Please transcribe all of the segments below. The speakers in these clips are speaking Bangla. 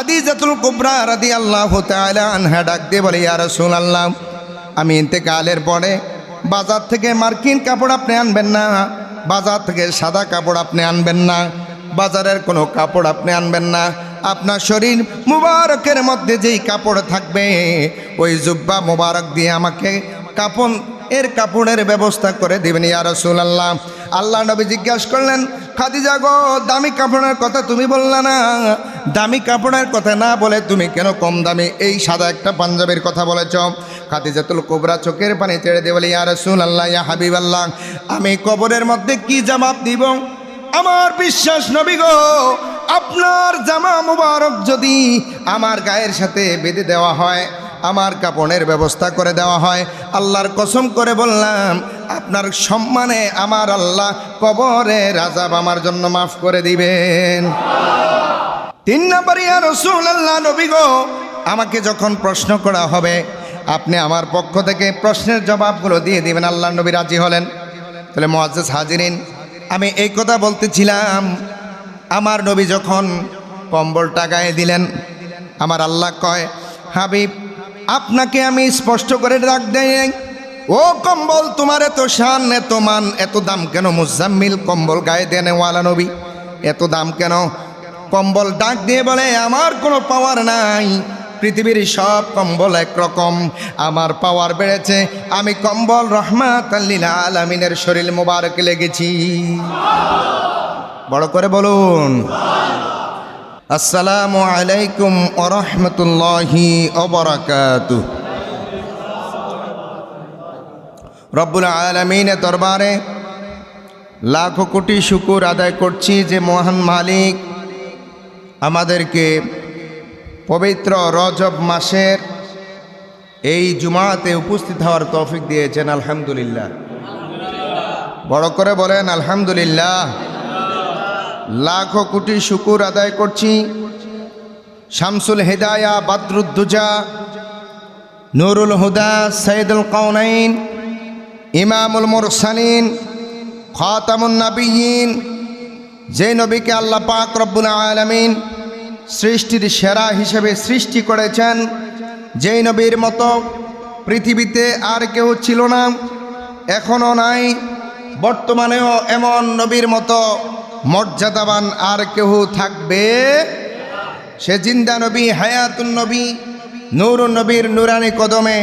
খাদিজাতুল কুবরা রাদিয়াল্লাহু তাআলা আনহা ডাক দিয়ে বলে, ইয়া রাসূলুল্লাহ, আমি ইন্তেকালের পরে বাজার থেকে মার্কিন কাপড় আপনি আনবেন না, বাজার থেকে সাদা কাপড় আপনি আনবেন না, বাজারের কোনো কাপড় আপনি আনবেন না। আপনার শরীর মুবারকের মধ্যে যেই কাপড় থাকবে ওই জুব্বা মুবারক দিয়ে আমাকে কাপড়ের ব্যবস্থা করে দিবেন ইয়া রাসূলুল্লাহ। আল্লাহ নবী জিজ্ঞাসা করলেন, খাদিজা গো, দামি কাপড়ের কথা তুমি বললা না, দামি কাপড়ের কথা না বলে তুমি কেন কম দামি এই সাদা একটা পাঞ্জাবির কথা বলেছ? খাদিজাতুল কুবরা চোখের পানি ছেড়ে দিয়ে বলে, ইয়া রাসূলুল্লাহ, ইয়া হাবিবাল্লাহ, আমি কবরের মধ্যে কি জবাব দিব? আমার বিশ্বাস নবী গো, আপনার জামা মুবারক যদি আমার গায়ের সাথে বেঁধে দেওয়া হয়, আমার কাপড়ের ব্যবস্থা করে দেওয়া হয়, আল্লাহর কসম করে বললাম আপনার সম্মানে আমার আল্লাহ কবরের আযাব আমার জন্য মাফ করে দিবেন। 3 নম্বর, ইয়া রাসূলুল্লাহ, নবী গো, আমাকে যখন প্রশ্ন করা হবে আপনি আমার পক্ষ থেকে প্রশ্নের জবাবগুলো দিয়ে দিবেন। আল্লাহ নবী রাজি হলেন। তাহলে মুআজ্জাজ হাজিরিন, আমি এই কথা বলতেছিলাম, আমার নবী যখন কম্বলটা গায়ে দিলেন, আমার আল্লাহ কয়, হাবিব, আপনাকে আমি স্পষ্ট করে ডাক দেই, ও কম্বল, তোমার এত শান, এত মান, এত দাম কেন? মুজাম্মিল, কম্বল গায়ে দেনেওয়ালা নবী, এত দাম কেন? কম্বল ডাক দিয়ে বলে, আমার কোনো পাওয়ার নাই, পৃথিবীর সব কম্বল একরকম, আমার পাওয়ার বেড়েছে, আমি কম্বল রাহমাতাল লিল আলামিনের শরীর মোবারকে লেগেছি। বড় করে বলুন, আসসালামু আলাইকুম ওয়া রাহমাতুল্লাহি ওয়া বারাকাতুহু। রব্বুল আলামিনের দরবারে লাখো কোটি শুকর আদায় করছি যে মহান মালিক আমাদেরকে পবিত্র রজব মাসের এই জুমাতে উপস্থিত হওয়ার তৌফিক দিয়েছেন। আলহামদুলিল্লাহ। বড় করে বলেন আলহামদুলিল্লাহ। লাখো কোটি শুকর আদায় করছি শামসুল হিদায়া, বাদরুদ্দুজা, নুরুল হুদা, সাইয়্যিদুল কাউনাইন, ইমামুল মুরসালিন, খাতামুন নবিয়্যিন, যে নবীকে আল্লাহ পাক রব্বুল আলামিন সৃষ্টির সেরা হিসেবে সৃষ্টি করেছেন, যেই নবীর মতো পৃথিবীতে আর কেউ ছিল না, এখনও নাই, বর্তমানেও এমন নবীর মতো মর্যাদাবান আর কেউ থাকবে? সে জিন্দা নবী, হায়াতুন নবী, নূরুন নবীর নুরানি কদমে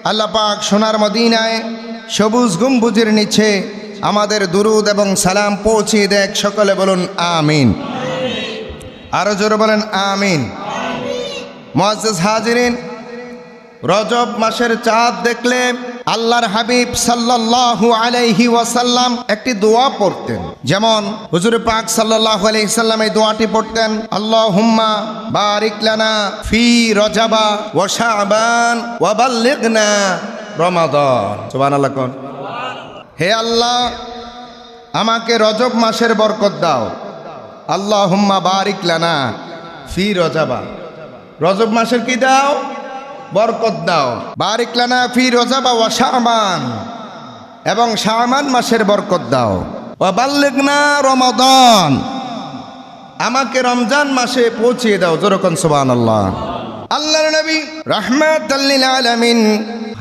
আল্লাহ পাক সোনার মদিনায় সবুজ গম্বুজের নিচে আমাদের দুরুদ এবং সালাম পৌঁছিয়ে দেখ। সকলে বলুন আমিন। আরো জোরে বলেন আমিন। মুআজ্জাজ হাজিরিন, রজব মাসের চাঁদ দেখলে আল্লাহর হাবিব সাল্লাল্লাহু আলাইহি ওয়াসাল্লাম একটি দোয়া পড়তেন। যেমন হুজুর পাক সাল্লাল্লাহু আলাইহি সাল্লাম এই দোয়াটি পড়তেন, আল্লাহুম্মা বারিক লানা ফি রজবা ওয়া শাবান ওয়া বাল্লিগনা রমাদান। সুবহানাল্লাহ কোন। হে আল্লাহ, আমাকে রজব মাসের বরকত দাও। আল্লাহুম্মা বারিক লানা ফি রজবা, রজব মাসের কি দাও? বরকত দাও। বারিক লানা ফি রজবা ওয়া শাবান, এবং শাবান মাসের বরকত দাও। ওয়া বাল্লিগনা রমাদান, আমাকে রমজান মাসে পৌঁছিয়ে দাও। যেরকম সুবহানাল্লাহ। আল্লাহর নবী রাহমাতাল লিল আলামিন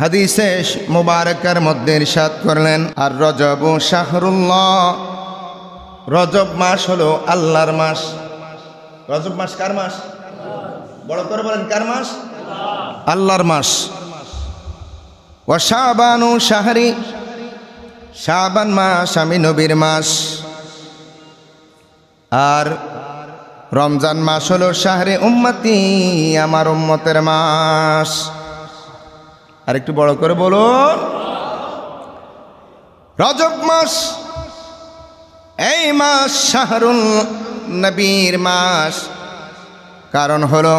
হাদিসে মুবারকার মধ্যে ইরশাদ করলেন, আর রজবু শাহরুল্লাহ, রজব মাস হলো আল্লাহর মাস। রজব মাস কার মাস? বড় করে বলেন, কার মাস? আল্লাহর মাস। ওয়া শাবানু শাহরি, শাবান মাস আমি নবীর মাস। আর রমজান মাস হলো শাহরে উম্মতি, আমার উম্মতের মাস। আর একটু বড় করে বলুন, রজব মাস, এই মাস শাহরুল নবীর মাস। কারণ হলো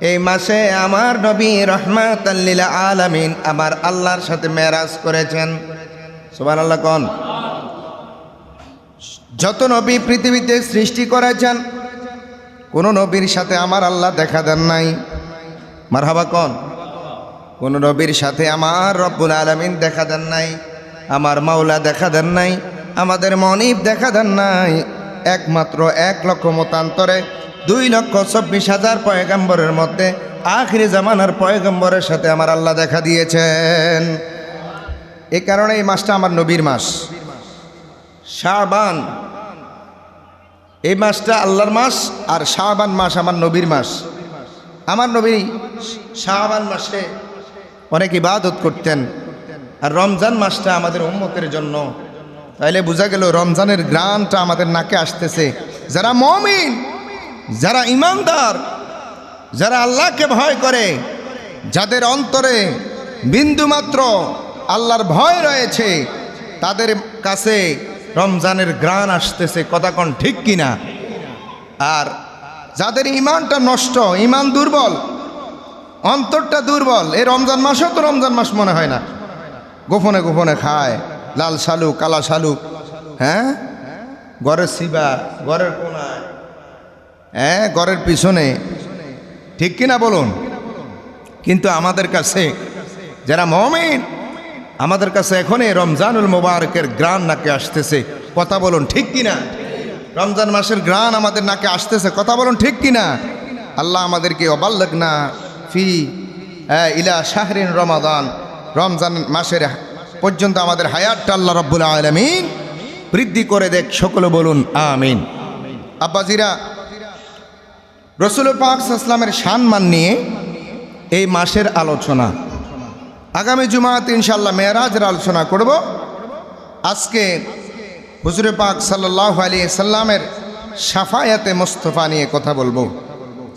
এই মাসে আমার নবী রাহমাতাল লিল আলামিন আমার আল্লাহর সাথে মেরাজ করেছেন। সুবহানাল্লাহ কোন। যত নবী পৃথিবীতে সৃষ্টি করেছেন, কোন নবীর সাথে আমার আল্লাহ দেখা দেন নাই। মারহাবা কোন। কোন নবীর সাথে আমার রব্বুল আলামিন দেখা দেন নাই, আমার মাওলা দেখা দেন নাই, আমাদের মনিব দেখা দেন নাই। একমাত্র 1 লক্ষ মতান্তরে 2,24,000 পয়গম্বরের মধ্যে আখিরি জামানার পয়গম্বরের সাথে আমার আল্লাহ দেখা দিয়েছেন। এই কারণে এই মাসটা আমার নবীর মাস। শাবান, এই মাসটা আল্লাহর মাস, আর শাবান মাস আমার নবীর মাস। আমার নবী শাবান মাসে অনেক ইবাদত করতেন, আর রমজান মাসটা আমাদের উম্মতের জন্য। তাইলে বোঝা গেল রমজানের গ্রানটা আমাদের নাকে আসতেছে। যারা মুমিন, যারা ইমানদার, যারা আল্লাহকে ভয় করে, যাদের অন্তরে বিন্দুমাত্র আল্লাহর ভয় রয়েছে, তাদের কাছে রমজানের গ্রান আসতেছে। কথা কোন ঠিক কিনা? আর যাদের ইমানটা নষ্ট, ইমান দুর্বল, অন্তরটা দুর্বল, এই রমজান মাসও তো রমজান মাস মনে হয় না। গোপনে গোপনে খায়, লাল শালু, কালা শালু, হ্যাঁ, ঘরের সিবা, ঘরের কোনায়, হ্যাঁ, ঘরের পিছনে, ঠিক কিনা বলুন? কিন্তু আমাদের কাছে যারা মুমিন, আমাদের কাছে এখনই রমজানুল মুবারকের গ্রান নাকে আসতেছে। কথা বলুন ঠিক কিনা? রমজান মাসের গ্রান আমাদের নাকে আসতেছে। কথা বলুন ঠিক কিনা? আল্লাহ আমাদেরকে অবাল্লাগনা ফি ইলা শাহরিন রমাদান, রমজান মাসের পর্যন্ত আমাদের হায়াতটা আল্লাহ রাব্বুল আলামিন বৃদ্ধি করে দেখ। সকলে বলুন আমিন। আব্বাজিরা, রাসূল পাক সাল্লাল্লাহু আলাইহি ওয়াসাল্লামের সম্মান নিয়ে এই মাসের আলোচনা। আগামী জুমাতে ইনশাআল্লাহ মেরাজের আলোচনা করব। আজকে হুজুরে পাক সাল্লাল্লাহু আলাইহি সাল্লামের শাফায়াতে মুস্তাফা নিয়ে কথা বলবো।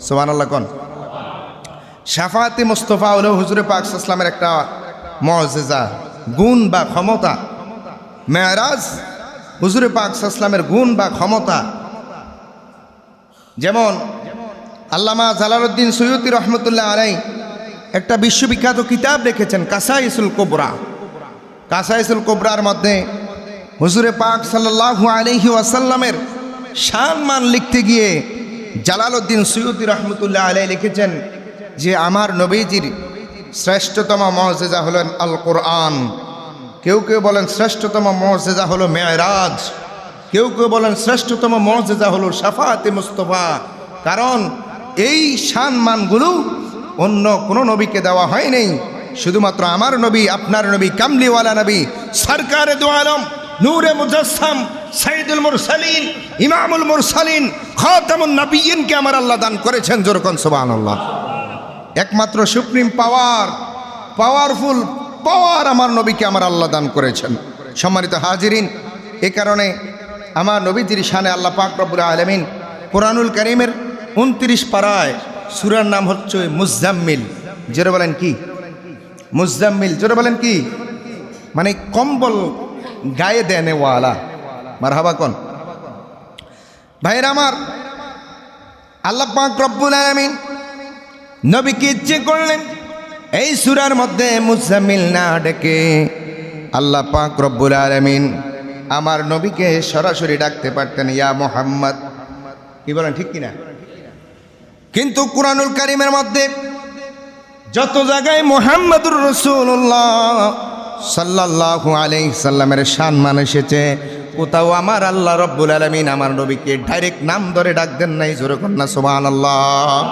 সুবহানাল্লাহ কোন? শাফায়াতে মুস্তাফা হলো হুজুরে পাক সাল্লাল্লাহু আলাইহি সাল্লামের একটা মুআজিজা, গুণ বা ক্ষমতা। মেরাজ হুজুরে পাক সাল্লাল্লাহু আলাইহি সাল্লামের গুণ বা ক্ষমতা। যেমন আল্লামা জালালউদ্দিন সুয়ুতি রহমতুল্লাহ আলাইহি একটা বিশ্ববিখ্যাত কিতাব লিখেছেন, কাসাইসুল কুবরা। কাসাইসুল কুবরার মধ্যে হুজুরে পাক সাল্লাল্লাহু আলাইহি ওয়াসাল্লামের সম্মান লিখতে গিয়ে জালালউদ্দিন সুয়ুতি রহমতুল্লাহ আলাইহি লিখেছেন যে আমার নবীজির শ্রেষ্ঠতম মুআজিজা হলেন আল কোরআন। কেউ কেউ বলেন শ্রেষ্ঠতম মুআজিজা হলো মেরাজ, কেউ কেউ বলেন শ্রেষ্ঠতম মুআজিজা হলো শাফায়াতে মুস্তাফা। কারণ এই সম্মানগুলো অন্য কোনো নবীকে দেওয়া হয়নি, শুধুমাত্র আমার নবী, আপনার নবী, কামলিওয়ালা নবী, সরকারে দু আলম, নূরে মুজাসসাম, সাইয়্যিদুল মুরসালিন, ইমামুল মুরসালিন, খাতামুন নবিয়্যিনকে আমার আল্লাহ দান করেছেন। জোরকন সুবহানাল্লাহ। একমাত্র সুপ্রিম পাওয়ার, পাওয়ারফুল পাওয়ার আমার নবীকে আমার আল্লাহ দান করেছেন। সম্মানিত হাজিরিন, এ কারণে আমার নবীজির শানে আল্লাহ পাক রব্বুল আলামিন কোরআনুল কারীমের 29 পারায় সূরার নাম হচ্ছে মুজাম্মিল। জোরে বলেন কি? মুজাম্মিল। জোরে বলেন কি? মানে কম্বল গায়ে দেনেওয়ালা। মারহাবা কোন? ভাইরা আমার, আল্লাহ পাক রব্বুল আলামিন নবীকে ইচ্ছে করলেন এই সূরার মধ্যে মুজাম্মিল না ডেকে আল্লাহ পাক রব্বুল আলামিন আমার নবীকে সরাসরি ডাকতে পারতেন, ইয়া মুহাম্মদ। কি বলেন ঠিক কিনা? কিন্তু কুরআনুল কারীমের মধ্যে যত জায়গায় মুহাম্মাদুর রাসূলুল্লাহ সাল্লাল্লাহু আলাইহি সাল্লামের সম্মান এসেছে, কোথাও আমার আল্লাহ রাব্বুল আলামিন আমার নবীকে ডাইরেক্ট নাম ধরে ডাক দেন নাই। জোরে কর না সুবহানাল্লাহ।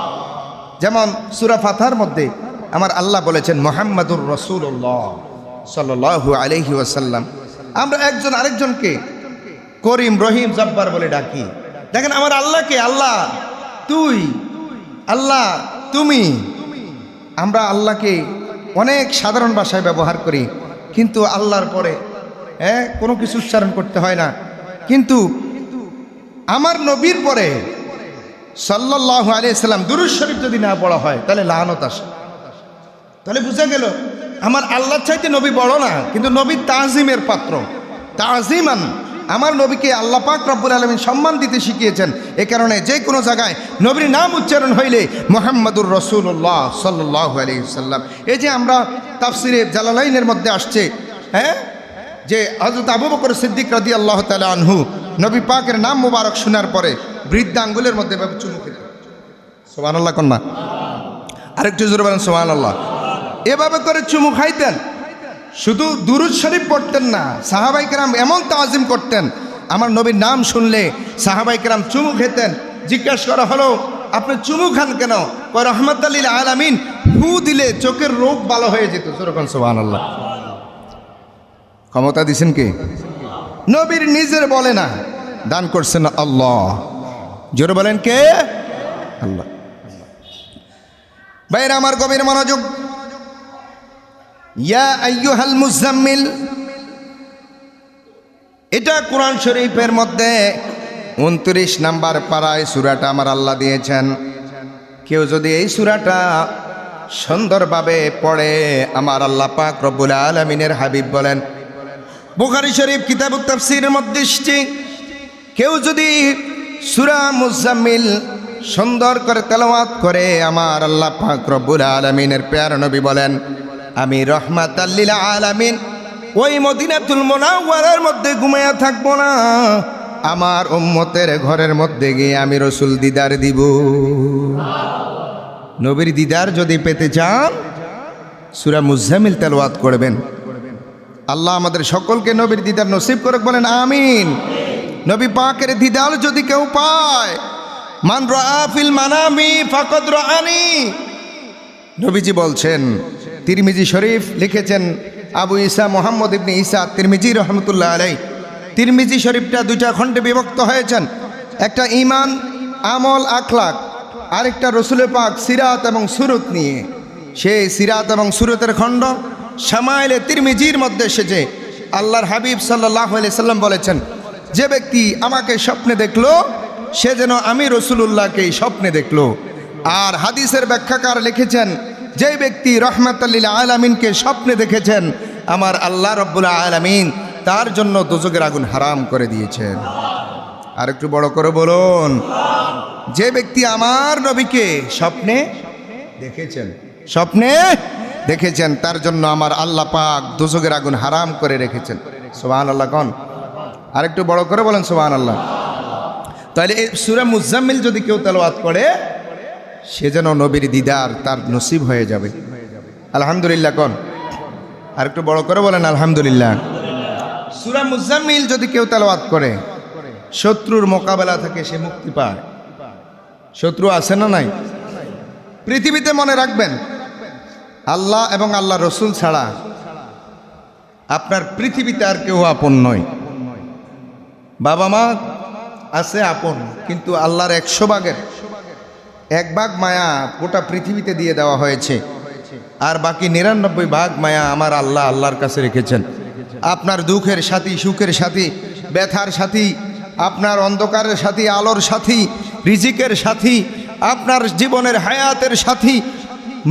যেমন সূরা ফাতহার মধ্যে আমার আল্লাহ বলেছেন মুহাম্মাদুর রাসূলুল্লাহ সাল্লাল্লাহু আলাইহি ওয়াসাল্লাম। আমরা একজন আরেকজনকে করিম, রহিম, জব্বার বলে ডাকি। দেখেন আমার আল্লাহকে আল্লাহ তুই, আল্লাহ তুমি। আমরা আল্লাহকে অনেক সাধারণ ভাষায় ব্যবহার করি, কিন্তু আল্লাহর পরে কোনো কিছু উচ্চারণ করতে হয় না। কিন্তু আমার নবীর পরে সাল্লাল্লাহু আলাইহি সাল্লাম দুরূদ শরীফ যদি না পড়া হয় তাহলে লানত আসে। তাহলে বুঝা গেল আমার আল্লাহর চাইতে নবী বড় না, কিন্তু নবী তাজিমের পাত্র। তাজিমান আমার নবীকে আল্লাহ পাক রব্বুল আলামিন সম্মান দিতে শিখিয়েছেন। এ কারণে যে কোনো জায়গায় নবীর নাম উচ্চারণ হইলে মুহাম্মাদুর রাসূলুল্লাহ সাল্লাল্লাহু আলাইহি সাল্লাম। এই যে আমরা তাফসিরে জালালাইনের মধ্যে আসছে, যে হযরত আবু বকর সিদ্দিক রাদিয়াল্লাহু তাআলা আনহু নবী পাকের নাম মুবারক শোনার পরে বৃদ্ধ আঙ্গুলের মধ্যে চুমু খেতেন। সুবহানাল্লাহ কন্যা, আরেকটু জোরে বলেন সুবহানাল্লাহ। এভাবে করে চুমু খাইতেন, শুধু দুরূদ শরীফ পড়তেন না, সাহাবায়ে কেরাম এমন তাজিম করতেন। আমার নবীর নাম শুনলে সাহাবায়ে কেরাম চুমু খেতেন, জিজ্ঞাসা করা হলো আপনি চুমু খান কেন? কয় রহমাতাল লিল আলামিন, ফু দিলে চোখের রোগ ভালো হয়ে যেত। সুবহান সুবহানাল্লাহ। ক্ষমতা দিছেন কে? নবীর নিজের বলে না, দান করছেন আল্লাহ। জোরে বলেন কে? আল্লাহ। ভাইরা আমার গভীর মনোযোগ। ইয়া আইয়ুহাল মুজাম্মিল, এটা কোরআন শরীফের মধ্যে 29 নাম্বার পারায় সূরাটা আমার আল্লাহ দিয়েছেন। কেউ যদি এই সূরাটা সুন্দরভাবে পড়ে, আমার আল্লাহ পাক রব্বুল আলামিনের হাবিব বলেন, বুখারী শরীফ কিতাবুত তাফসীরের মধ্যে এসেছে, কেউ যদি সূরা মুজাম্মিল সুন্দর করে তেলাওয়াত করে, আমার আল্লাহ পাক রব্বুল আলামিনের প্যারা নবী বলেন, আমি রহমাতাল লিল আলামিন ওই মদিনাতুল মুনাওয়ারার মধ্যে ঘুমায়া থাকবো না, আমার উম্মতের ঘরের মধ্যে গিয়ে আমি রসুল দিদার দিব। নবীর দিদার যদি পেতে চান সূরা মুজাম্মিল তেলাওয়াত করবেন। আল্লাহ আমাদের সকলকে নবীর দিদার নসিব করুক, বলেন আমিন। নবী পাকের দিদার যদি কেউ পায়, মান রাআ ফিল মানামি ফাকাদ রাআনি, নবীজি বলছেন। তিরমিজি শরীফ লিখেছেন আবু ঈসা মুহাম্মদ ইবনে ঈসা তিরমিজি রহমতুল্লাহ আলাইহি। তিরমিজি শরীফটা দুইটা খণ্ডে বিভক্ত হয়েছেন, একটা ঈমান আমল আখলাক, আরেকটা রসুলের পাক সিরাত এবং সুরত নিয়ে। সেই সিরাত এবং সুরতের খণ্ড শামাইলে তিরমিজির মধ্যে এসেছে। আল্লাহর হাবিব সাল্লাল্লাহু আলাইহি সাল্লাম বলেছেন, যে ব্যক্তি আমাকে স্বপ্নে দেখলো সে যেন আমি রসুলুল্লাহকে স্বপ্নে দেখলো। আর হাদিসের ব্যাখ্যাকার লিখেছেন, যে ব্যক্তি রহমাতাল লিল আলামিনকে স্বপ্নে দেখেছেন, আমার আল্লাহ রব্বুল আলামিন তার জন্য দোজখের আগুন হারাম করে দিয়েছেন। আর একটু বড় করে বলুন, যে ব্যক্তি আমার নবীকে স্বপ্নে দেখেছেন, স্বপ্নে দেখেছেন, তার জন্য আমার আল্লাহ পাক দোজখের আগুন হারাম করে রেখেছেন। সুবহানাল্লাহ কোন? আর একটু বড় করে বলেন সুবহানাল্লাহ। তাহলে এই সূরা মুজাম্মিল যদি কেউ তেলাওয়াত করে, সে যেন নবীর দিদার তার নসিব হয়ে যাবে। আলহামদুলিল্লাহ কোন? আর একটু বড় করে বলেন আলহামদুলিল্লাহ। সূরা মুজাম্মিল যদি কেউ তেলাওয়াত করে, শত্রুর মোকাবেলা থেকে সে মুক্তি পায়। শত্রু আছে না নাই? পৃথিবীতে মনে রাখবেন, আল্লাহ এবং আল্লাহ রসুল ছাড়া আপনার পৃথিবীতে আর কেউ আপন নয়। বাবা মা আছে আপন, কিন্তু আল্লাহর 100 ভাগের 1 ভাগ মায়া গোটা পৃথিবীতে দিয়ে দেওয়া হয়েছে, আর বাকি 99 ভাগ মায়া আমার আল্লাহ আল্লাহর কাছে রেখেছেন। আপনার দুঃখের সাথী, সুখের সাথী, ব্যথার সাথী, আপনার অন্ধকারের সাথী, আলোর সাথী, রিজিকের সাথী, আপনার জীবনের হায়াতের সাথী,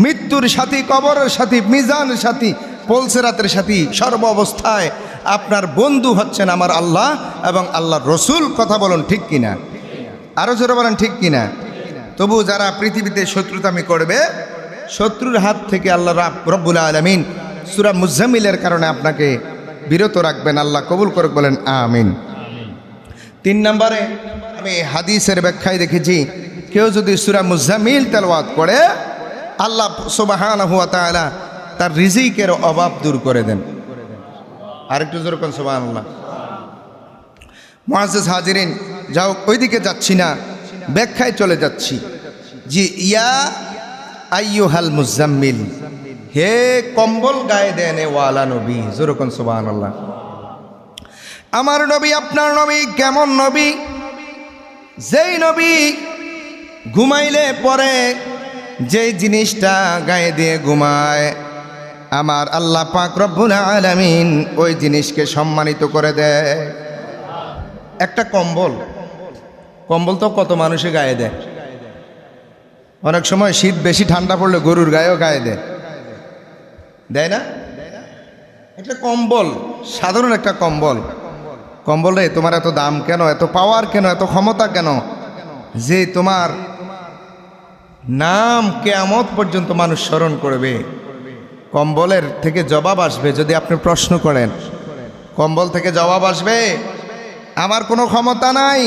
মৃত্যুর সাথী, কবরের সাথী, মিজানের সাথী, পলসেরাতের সাথী, সর্ব অবস্থায় আপনার বন্ধু হচ্ছেন আমার আল্লাহ এবং আল্লাহর রসুল। কথা বলুন ঠিক কিনা? আরও জোরে বলেন ঠিক কিনা? তবু যারা পৃথিবীতে শত্রুতামি করবে, শত্রুর হাত থেকে আল্লাহ রব্বুল আলামিন সূরা মুজাম্মিলের কারণে আপনাকে বিরত রাখবেন। আল্লাহ কবুল করুক, বলেন আমিন। 3 নম্বরে আমি হাদিসের ব্যাখ্যায় দেখেছি, কেউ যদি সূরা মুজাম্মিল তেলাওয়াত করে, আল্লাহ সুবহানাহু ওয়া তাআলা তার রিজিকের অভাব দূর করে দেন। আরেকটু জোরে কোন সুবহানাল্লাহ। মুআজ্জাজ হাজিরিন, যাও ওইদিকে যাচ্ছি না, ব্যাখ্যায় চলে যাচ্ছি। জি, ইয়া আইয়ুহাল মুজাম্মিল, হে কম্বল গায়ে দেন ওয়ালা নবী। জোরে কোন সুবহানাল্লাহ। আমার নবী, আপনার নবী কেমন নবী? যেই নবী ঘুমাইলে পরে যেই জিনিসটা গায়ে দিয়ে ঘুমায়, আমার আল্লাহ পাক রব্বুল আলামিন ওই জিনিসকে সম্মানিত করে দেয়। একটা কম্বল, কম্বল তো কত মানুষে গায়ে দেয়। অনেক সময় শীত বেশি, ঠান্ডা পড়লে গরুর গায়েও গায়ে দেয়, দেয় না? একটা কম্বল, সাধারণ একটা কম্বল। কম্বল রে, তোমার এত দাম কেন, এত পাওয়ার কেন, এত ক্ষমতা কেন, যে তোমার নাম কিয়ামত পর্যন্ত মানুষ স্মরণ করবে। কম্বলের থেকে জবাব আসবে যদি আপনি প্রশ্ন করেন। কম্বল থেকে জবাব আসবে, আমার কোনো ক্ষমতা নাই,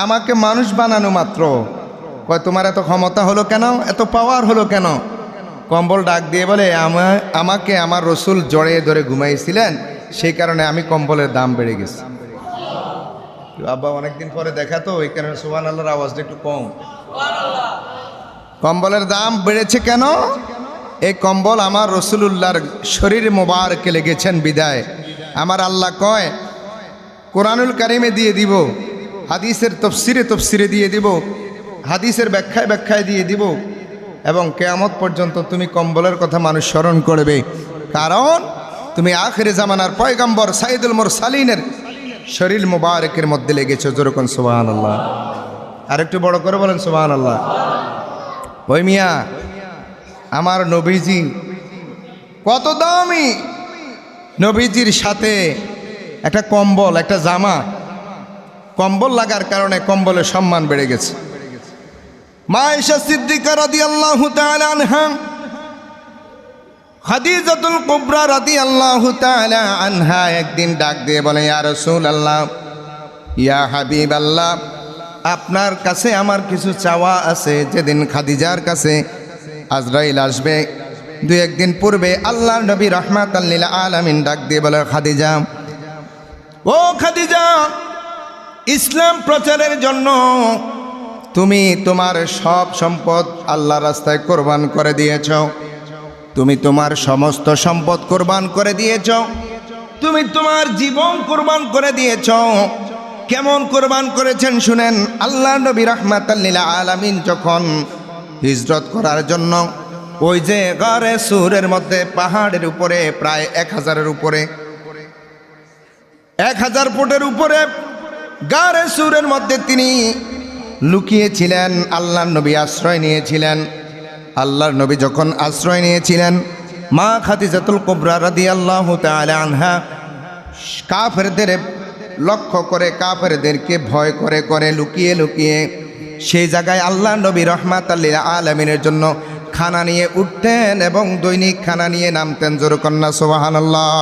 আমাকে মানুষ বানানো মাত্র। কয় তোমার এত ক্ষমতা হলো কেন, এত পাওয়ার হলো কেন? কম্বল ডাক দিয়ে বলে, আমাকে আমার রসুল জড়িয়ে ধরে ঘুমাইছিলেন, সেই কারণে আমি কম্বলের দাম বেড়ে গেছে। আব্বা অনেকদিন পরে দেখা তো ওই কারণে সুবহানাল্লাহর আওয়াজটা একটু কম। কম্বলের দাম বেড়েছে কেন? এই কম্বল আমার রসুলুল্লাহর শরীর মোবারকে লেগেছেন বিদায় আমার আল্লাহ কয় কোরআনুল কারিমে দিয়ে দিব, হাদিসের তফসিরে দিয়ে দিব, হাদিসের ব্যাখ্যায় দিয়ে দিব, এবং কিয়ামত পর্যন্ত তুমি কম্বলের কথা মানুষ স্মরণ করবে, কারণ তুমি আখিরে জামানার পয়গম্বর সাইদুল মুরসালিনের শরীর মোবারকের মধ্যে লেগেছো। যেরকম সুবহানাল্লাহ, আর একটু বড় করে বলেন সুবহানাল্লাহ। ওই মিয়া আমার নবীজি কত দামি, নবীজির সাথে একটা কম্বল, একটা জামা, কম্বল লাগার কারণে কম্বলের সম্মান বেড়ে গেছে। মা আয়েশা সিদ্দিকা রাদিয়াল্লাহু তাআলা আনহা, খাদিজাতুল কুবরা রাদিয়াল্লাহু তাআলা আনহা একদিন ডাক দিয়ে বলে, ইয়া রাসূলুল্লাহ, ইয়া হাবিবাল্লাহ, আপনার কাছে আমার কিছু চাওয়া আছে। যেদিন খাদিজার কাছে আজরাইল আসবে, দুই একদিন পূর্বে আল্লাহর নবী রাহমাতাল লিল আলামিন ডাক দিয়ে বলে, খাদিজা, ও খাদিজা, ইসলাম প্রচারের জন্য তুমি তোমার সব সম্পদ আল্লাহর রাস্তায় কোরবান করে দিয়েছ, তুমি তোমার সমস্ত সম্পদ কোরবান করে দিয়েছ, তুমি তোমার জীবন কোরবান করে দিয়েছ। কেমন কোরবান করেছেন শুনেন। আল্লাহর নবী রাহমাতাল লিল আলামিন যখন হিজরত করার জন্য ওই যে গারে সুরের মধ্যে পাহাড়ের উপরে প্রায় 1000-এর উপরে 1000 ফুটের উপরে গারে সুরের মধ্যে তিনি লুকিয়েছিলেন, আল্লাহর নবী আশ্রয় নিয়েছিলেন। আল্লাহর নবী যখন আশ্রয় নিয়েছিলেন, মা খাদিজাতুল কুবরা রাদিয়াল্লাহু তাআলা আনহা কাফেরদের লক্ষ্য করে, কাফেরদেরকে ভয় করে করে লুকিয়ে লুকিয়ে সেই জায়গায় আল্লাহর নবী রাহমাতাল লিল আলামিনের জন্য খানা নিয়ে উঠতেন এবং দৈনিক খানা নিয়ে নামতেন। জোরে কন্যা সুবহানাল্লাহ।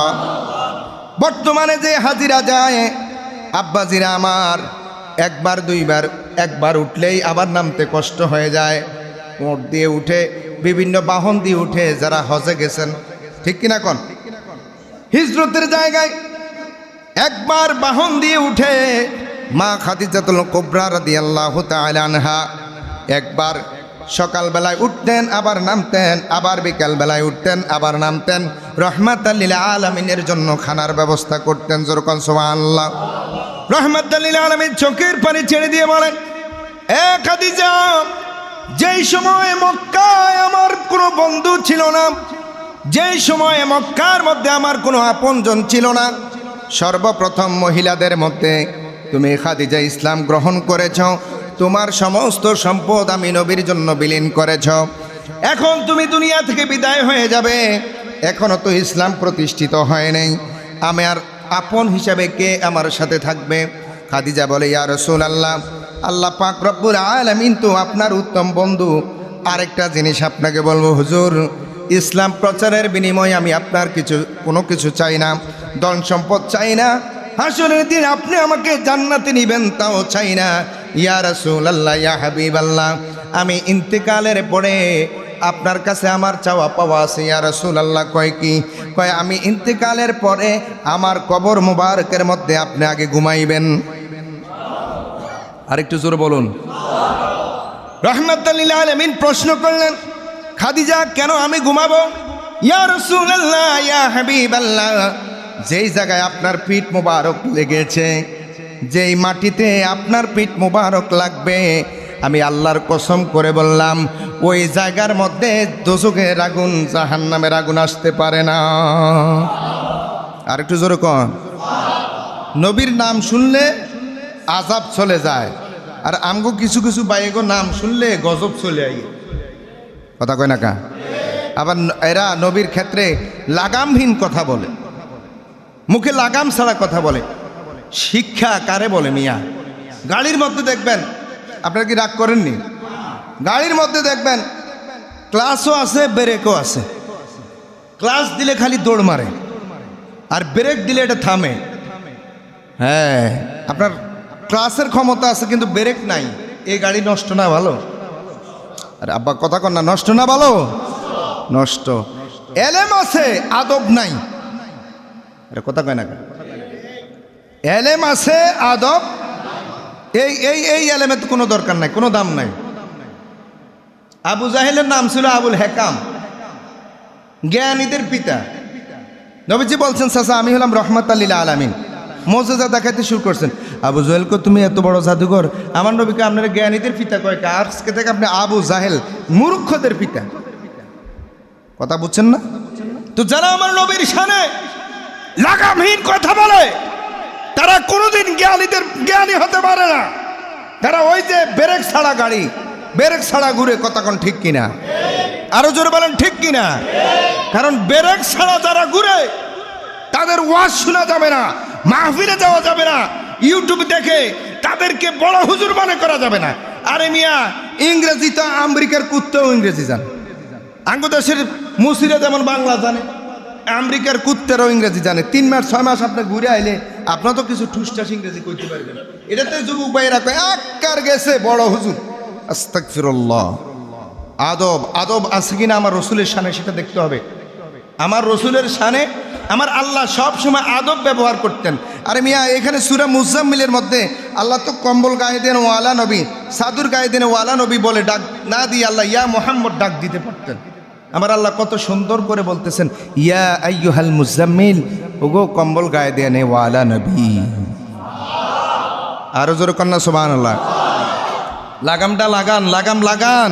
বর্তমানে যে হাজিরা যায় আব্বাজিরা আমার, একবার দুইবার, একবার উঠলেই আবার নামতে কষ্ট হয়ে যায়। উট দিয়ে উঠে, বিভিন্ন বাহন দিয়ে উঠে যারা হজে গেছেন, ঠিক কিনা কোন, হিজরতের জায়গায় একবার বাহন দিয়ে উঠে মা খাদিজাতুল কুবরা রাদিয়াল্লাহু তাআলা আনহা একবার সকালবেলায় উঠতেন আবার নামতেন, আবার বিকালবেলায় উঠতেন আবার নামতেন, রাহমাতাল লিল আলামিনের জন্য খানার ব্যবস্থা করতেন। যেরকম সুবহানাল্লাহ। রাহমাতাল লিল আলামিন চোখের পানি ছেড়ে দিয়ে বলেন, এ খাদিজা, যেই সময় মক্কায় আমার কোনো বন্ধু ছিল না, যেই সময় মক্কার মধ্যে আমার কোনো আপনজন ছিল না, সর্বপ্রথম মহিলাদের মধ্যে তুমি খাদিজা ইসলাম গ্রহণ করেছ, তোমার সমস্ত সম্পদ আমি নবীর জন্য বিলীন করেছ। এখন তুমি দুনিয়া থেকে বিদায় হয়ে যাবে, এখনো তো ইসলাম প্রতিষ্ঠিত হয় নাই, আমি আর আপন হিসাবে কে আমার সাথে থাকবে? খাদিজা বলে, ইয়া রাসূলুল্লাহ, আল্লাহ পাক রব্বুল আলামিন তো আপনার উত্তম বন্ধু। আরেকটা জিনিস আপনাকে বলবো হুজুর, ইসলাম প্রচারের বিনিময়ে আমি আপনার কোনো কিছু চাই না, ধন সম্পদ চাই না, হাসরের দিন আপনি আমাকে জান্নাতে নিবেন তাও চাই না। ইয়া রাসূলুল্লাহ, ইয়া হাবিবাল্লাহ, আমি ইন্তেকালের পরে আপনার কাছে আমার চাওয়া পাওয়া আছে। ইয়া রাসূলুল্লাহ, কয় কি? কয় আমি ইন্তেকালের পরে আমার কবর মুবারকের মধ্যে আপনি আগে ঘুমাইবেন। আরেকটু জোরে বলুন। রাহমাতাল লিল আলামিন প্রশ্ন করলেন, খাদিজা, কেন আমি ঘুমাবো? ইয়া রাসূলুল্লাহ, ইয়া হাবিবাল্লাহ, যেই জায়গায় আপনার পিঠ মোবারক লেগেছে, যেই মাটিতে আপনার পিঠ মোবারক লাগবে, আমি আল্লাহর কসম করে বললাম ওই জায়গার মধ্যে দোজখের আগুন, জাহান্নামের আগুন আসতে পারে না। আর একটু জোরে কন। নবীর নাম শুনলে আযাব চলে যায়, আর আমগো কিছু কিছু বাইগো নাম শুনলে গজব চলে আই। কথা কয় না কা? আবার এরা নবীর ক্ষেত্রে লাগামহীন কথা বলে, মুখে লাগাম ছাড়া কথা বলে। শিক্ষা কারে বলে মিয়া? গাড়ির মধ্যে দেখবেন, আপনারা কি রাগ করেননি? গাড়ির মধ্যে দেখবেন ক্লাসও আছে, ব্রেকও আছে। ক্লাস দিলে খালি দৌড় মারে, আর ব্রেক দিলে এটা থামে। হ্যাঁ, আপনার ক্লাসের ক্ষমতা আছে কিন্তু ব্রেক নাই, এই গাড়ি নষ্ট না ভালো? আরে আব্বা কথা কন না, নষ্ট না ভালো? নষ্ট। এলেম আছে, আদব নাই। আরে কথা কয় না, এলেম আছে, আদব এই এলেমের কোনো দরকার নাই, কোনো দাম নাই। আবু জাহেলের নাম ছিল আবুল হেকাম, জ্ঞানীদের পিতা। নবীজি বলছেন, চাচা আমি হলাম রহমত লিল আলামিন। মোজেজা দেখাইতে শুরু করছেন। আবু জাহেলকে তুমি এত বড় জাদুঘর, আমার নবীকে আপনারা জ্ঞানীদের পিতা কয়, আজকে থেকে আপনি আবু জাহেল, মূর্খদের পিতা। কথা বুঝছেন না? তো যারা আমার নবীর শানে লাগামহীন কথা বলে তারা কোনোদিন জ্ঞানী হতে পারে না। তারা ওই যে ব্রেক ছাড়া গাড়ি, ব্রেক ছাড়া ঘুরে, কথা কোন ঠিক কিনা? আরো জোরে বলেন ঠিক কিনা? কারণ ব্রেক ছাড়া যারা ঘুরে তাদের ওয়াজ শোনা যাবে না, মাহফিলে যাওয়া যাবে না, ইউটিউব দেখে তাদেরকে বড় হুজুর মনে করা যাবে না। আরে মিয়া, ইংরেজি তো আমেরিকার কুত্তেও ইংরেজি জানে, আঙ্গদেশের মুসিরা যেমন বাংলা জানে, আমেরিকার কুত্তেরাও ইংরেজি জানে। 3 মাস 6 মাস আপনি ঘুরে আইলে আপনার তো কিছু ঠুসঠাস ইংরেজি কইতে পারবেন। এটাতে যুবক ভাইয়েরা কয় আক্কার গেছে বড় হুজুর। আস্তাগফিরুল্লাহ। আদব আদব আছে কিনা আমার রসুলের শানে সেটা দেখতে হবে। আমার রসুলের শানে আমার আল্লাহ সব সময় আদব ব্যবহার করতেন। আরে মিয়া, এখানে সূরা মুজাম্মিলের মধ্যে আল্লাহ তো কম্বল গায়ে দেন ওয়ালা নবী, সাদুর গায়ে দেন ওয়ালা নবী বলে ডাক না দিয়ে আল্লাহ ইয়া মুহাম্মদ ডাক দিতে পারতেন। আমার আল্লাহ কত সুন্দর করে বলতেছেন, ইয়া আইয়ুহাল মুজাম্মিল, ওগো কম্বল গায়ে দেন ওয়ালা নবী। আরো জোরে কন্যা সুবহানাল্লাহ। লাগামটা লাগান, লাগাম লাগান।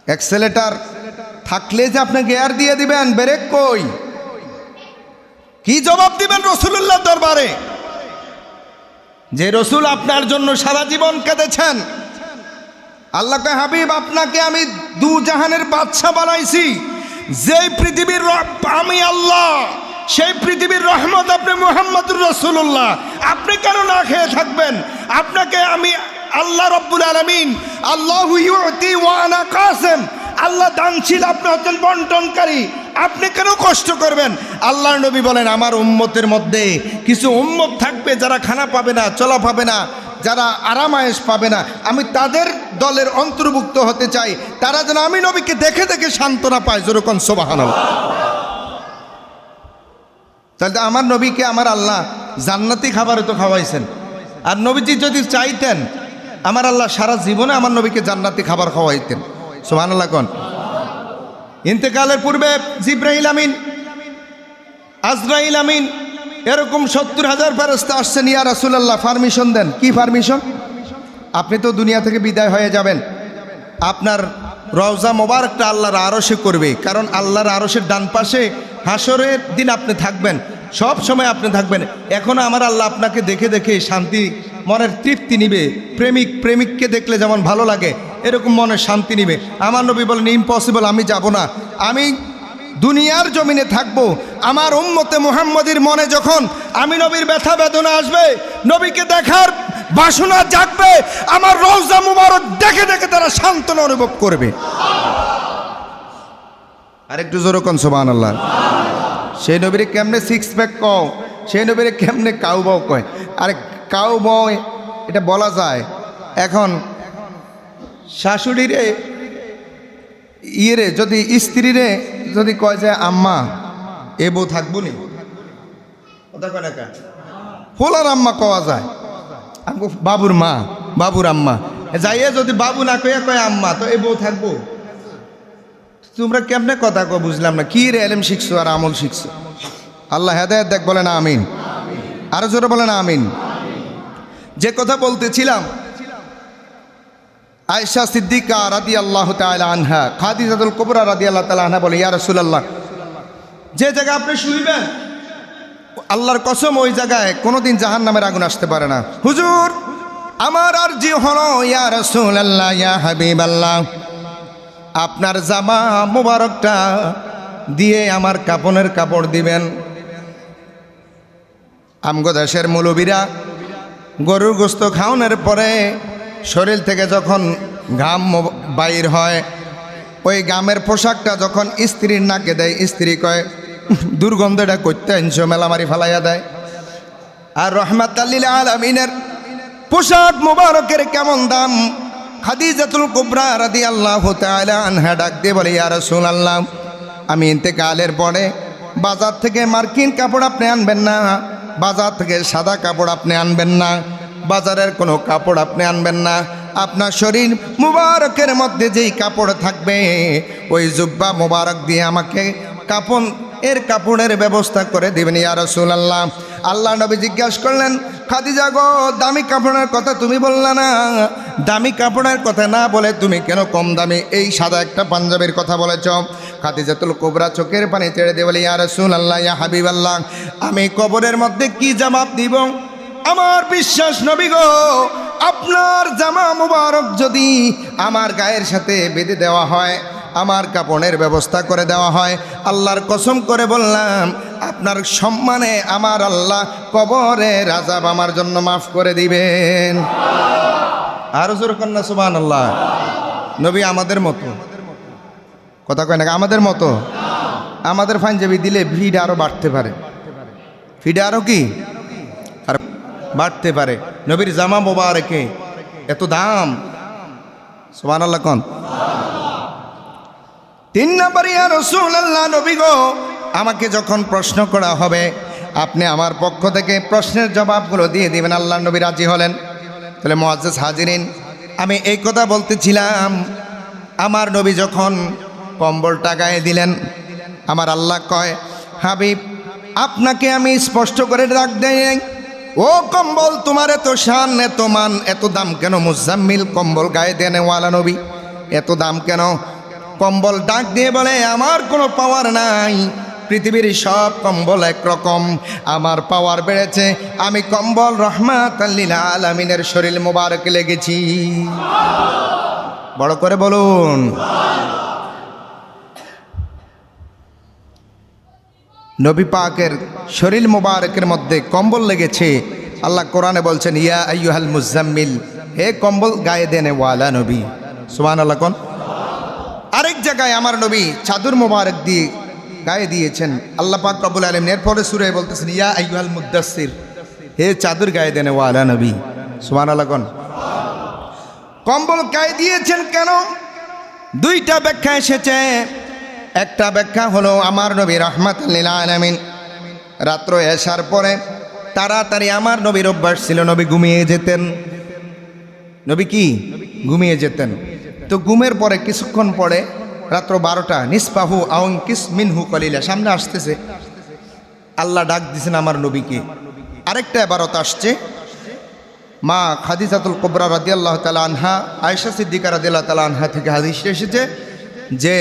অ্যাক্সেলেটার থাকলে যে আপনি গিয়ার দিয়ে দিবেন, ব্রেক কই? কি জবাব দিবেন রসুলুল্লাহ দরবারে? যে রসুল আপনার জন্য সারা জীবন কেঁদেছেন। আল্লাহ কয়, হাবিব আপনাকে আমি 2 জাহানের বাদশা বানাইছি। যেই পৃথিবীর আমি আল্লাহ, সেই পৃথিবীর রহমত আপনি মুহাম্মদুর রাসূলুল্লাহ, আপনি কেন না খেয়ে থাকবেন? আপনাকে আমি আল্লাহ রব্বুল আলামিন, আল্লাহু ইউতি ওয়া আনা কাসিম, আল্লাহ দানশীল, আপনি হচ্ছেন বন্টনকারী, আপনি কেন কষ্ট করবেন? আল্লাহর নবী বলেন, আমার উম্মতের মধ্যে কিছু উম্মত থাকবে যারা খানা পাবে না, চলা পাবে না, যারা আরামায়েশ পাবে না, আমি তাদের দলের অন্তর্ভুক্ত হতে চাই। তারা যেন আমি নবীকে দেখে দেখে সান্ত্বনা পায়। যেরকম সুবহানাল্লাহ। তাহলে আমার নবীকে আমার আল্লাহ জান্নাতি খাবারে তো খাওয়াইছেন। আর নবীজি যদি চাইতেন, আমার আল্লাহ সারা জীবনে আমার নবীকে জান্নাতি খাবার খাওয়াইতেন। সুবহানাল্লাহ কোন। ইন্তেকালের পূর্বে জিবরাইল আমিন, আজরাইল আমিন, এরকম 70,000 ফেরেশতা আসছেন, ইয়া রাসূলুল্লাহ পারমিশন দেন। কি পারমিশন? আপনি তো দুনিয়া থেকে বিদায় হয়ে যাবেন, আপনার রওজা মোবারকটা আল্লাহর আরশে করবে। কারণ আল্লাহর আরশের ডান পাশে হাসরের দিন আপনি থাকবেন, সব সময় আপনি থাকবেন। এখন আমার আল্লাহ আপনাকে দেখে দেখে শান্তি, মনের তৃপ্তি নিবে। প্রেমিককে দেখলে যেমন ভালো লাগে, এরকম মনের শান্তি নিবে। আমার নবী বলেন, ইম্পসিবল, আমি যাব না। আমি দুনিয়ার জমিনে থাকবো। আমার উম্মতে মুহাম্মদীর মনে যখন আমি নবীর ব্যথা বেদনা আসবে, নবীকে দেখার বাসনা জাগবে, আমার রওজা মুবারক দেখে দেখে তারা সান্ত্বনা অনুভব করবে। আরেকটু জোরে কোন সুবহানাল্লাহ। সেই নবীরে কেমনে 6 প্যাক কও, সেই নবীরে কেমনে কাউ বাউ কয়। আরে কাউ বাউ এটা বলা যায়। এখন শাশুড়িরে ইয়েরে যদি স্ত্রীরে যদি কয় যে আম্মা এ বউ থাকবো নি, কথা কয় না কা, ফোলার আম্মা কওয়া যায়। বাবুর মা, বাবুর আম্মা যাইয়ে যদি বাবু না কয়ে কয় আম্মা, তো এ বউ থাকবো? তোমরা কেমনে কথা কো বুঝলাম না। কি রে, এলেম শিখছো আর আমল শিখছো? আল্লাহ হেদায়েত দেখ, বলেন আমিন। আরো জোরে বলেন আমিন। যে কথা বলতেছিলাম, আয়েশা সিদ্দিকা রাদিয়াল্লাহু তাআলা আনহা, খাদিজাতুল কুবরা রাদিয়াল্লাহু তাআলা আনহা বলে, ইয়া রাসূলুল্লাহ, যে জায়গায় আপনি শুইবেন, আল্লাহর কসম ওই জায়গায় কোনোদিন জাহান্নামের আগুন আসতে পারে না। হুজুর, আমার আরজি হলো, ইয়া রাসূলুল্লাহ, ইয়া হাবিবাল্লাহ, আপনার জামা মোবারকটা দিয়ে আমার কাপনের কাপড় দিবেন। আমগো দেশের মৌলবীরা গরুর গোস্ত খাওয়ানোর পরে শরীর থেকে যখন ঘাম বাইর হয়, ওই ঘামের পোশাকটা যখন স্ত্রীর নাকে দেয়, স্ত্রী কয় দুর্গন্ধটা করতে আনছো, মেলামারি ফালাইয়া দেয়। আর রহমাতাল লিল আলামিনের পোশাক মোবারকের কেমন দাম! খাদিজাতুল কুবরা রাদিয়াল্লাহু তাআলা আনহা ডাক দিয়ে বলে, ইয়া রাসূলুল্লাহ, আমি ইন্তেকালের পরে বাজার থেকে মার্কিন কাপড় আপনি আনবেন না, বাজার থেকে সাদা কাপড় আপনি আনবেন না, বাজারের কোনো কাপড় আপনি আনবেন না। আপনার শরীর মুবারকের মধ্যে যেই কাপড় থাকবে ওই জুব্বা মুবারক দিয়ে আমাকে কাপড়ের ব্যবস্থা করে দিবেন ইয়া রাসূলুল্লাহ। আল্লাহ নবী জিজ্ঞাসা করলেন, খাদিজা গো, দামি কাপড়ের কথা তুমি বললা না, দামি কাপড়ের কথা না বলে তুমি কেন কম দামি এই সাদা একটা পাঞ্জাবির কথা বলেছ? খাদিজাতুল কুবরা চোখের পানি ছেড়ে দিয়ে বলে, ইয়া রাসূলুল্লাহ, ইয়া হাবিবাল্লাহ, আমি কবরের মধ্যে কি জবাব দিব? আমার বিশ্বাস নবী গো, আপনার জামা মুবারক যদি আমার গায়ের সাথে বেঁধে দেওয়া হয়, আমার কাপড়ের ব্যবস্থা করে দেওয়া হয়, আল্লাহর কসম করে বললাম আপনার সম্মানে আমার আল্লাহ কবরের আযাব আমার জন্য মাফ করে দিবেন। আর জোরে কন্যা সুবহানাল্লাহ। নবী আমাদের মতো কথা কয় না, আমাদের মতো। আমাদের পাঞ্জাবি দিলে ভিড় আরো বাড়তে পারে, ভিড় আরো কি আর বাড়তে পারে। নবীর জামা মোবারকে এত দাম, সুবহানাল্লাহ কোন। 3 নম্বর, ইয়া রাসূলুল্লাহ, নবী গো, আমাকে যখন প্রশ্ন করা হবে আপনি আমার পক্ষ থেকে প্রশ্নের জবাবগুলো দিয়ে দিবেন। আল্লাহ নবী রাজি হলেন। তাহলে মুআজ্জাজ হাজিরিন, আমি এই কথা বলতেছিলাম, আমার নবী যখন কম্বলটা গায়ে দিলেন, আমার আল্লাহ কয়, হাবিব আপনাকে আমি স্পষ্ট করে ডাক দেই, ও কম্বল, তোমার এত শান, এত মান, এত দাম কেন? মুজাম্মিল, কম্বল গায়ে দেনেওয়ালা নবী, এত দাম কেন? কম্বল ডাক দিয়ে বলে, আমার কোনো পাওয়ার নাই, পৃথিবীর সব কম্বল একরকম, আমার পাওয়ার বেড়েছে, আমি কম্বল রহমাতাল লিল আলামিনের শরীর মোবারকে লেগেছি। বড় করে বলুন। নবী পাকের শরীর মোবারকের মধ্যে কম্বল লেগেছে। আল্লাহ কোরআনে বলছেন, ইয়া আইয়ুহাল মুজাম্মিল, হে কম্বল গায়ে দেনেওয়ালা নবী। সুবহানাল্লাহ কোন। আরেক জায়গায় আমার নবী চাদর মোবারক দিয়ে গায়ে দিয়েছেন। আল্লাহ পাক রব্বুল আলামিন এরপরে সূরায় বলতেছেন, ইয়া আইয়ুহাল মুদ্দাসসির, হে চাদর গায়ে দেনেওয়ালা নবী। সুবহানাল্লাহ কোন। কম্বল গায়ে দিয়েছেন কেন? 2টা ব্যাখ্যা এসেছে। একটা ব্যাখ্যা হলো, আমার নবী রাহমাতুল লিল আলামিন রাত্র এশার পরে তাড়াতাড়ি আমার নবীর অভ্যাস ছিল নবী ঘুমিয়ে যেতেন। নবী কি ঘুমিয়ে যেতেন। তো ঘুমের পরে কিছুক্ষণ পরে রাত্র 12টা, নিসফাহু আও ইনকিস মিনহু কলিলা, সামনে আসতেছে, আল্লাহ ডাক দিয়েছেন আমার নবীকে। আরেকটা ইবারত আসছে, মা খাদিজাতুল কুবরা রাদিয়াল্লাহু তাআলা আনহা, আয়েশা সিদ্দিকা রাদিয়াল্লাহু তাআলা আনহা থেকে হাদিস এসেছে যে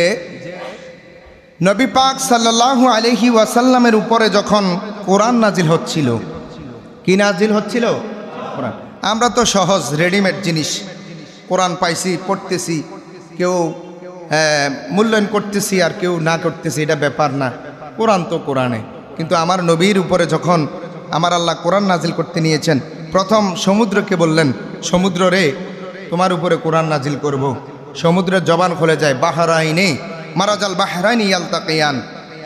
নবী পাক সাল্লাল্লাহু আলাইহি ওয়াসাল্লামের উপরে যখন কোরআন নাজিল হচ্ছিল, কি নাজিল হচ্ছিল? কোরআন। আমরা তো সহজ রেডিমেড জিনিস, কোরআন পাইছি, পড়তেছি, কেউ মূল্যায়ন করতেছি আর কেউ না করতেছি, এটা ব্যাপার না, কোরআন তো কোরআনে। কিন্তু আমার নবীর উপরে যখন আমার আল্লাহ কোরআন নাজিল করতে নিয়েছেন, প্রথম সমুদ্রকে বললেন, সমুদ্র রে, তোমার উপরে কোরআন নাজিল করব। সমুদ্রের জবান খুলে যায়, বাহরাইনে মারাজাল বাহরাইনি ইয়ালতাকিয়ান,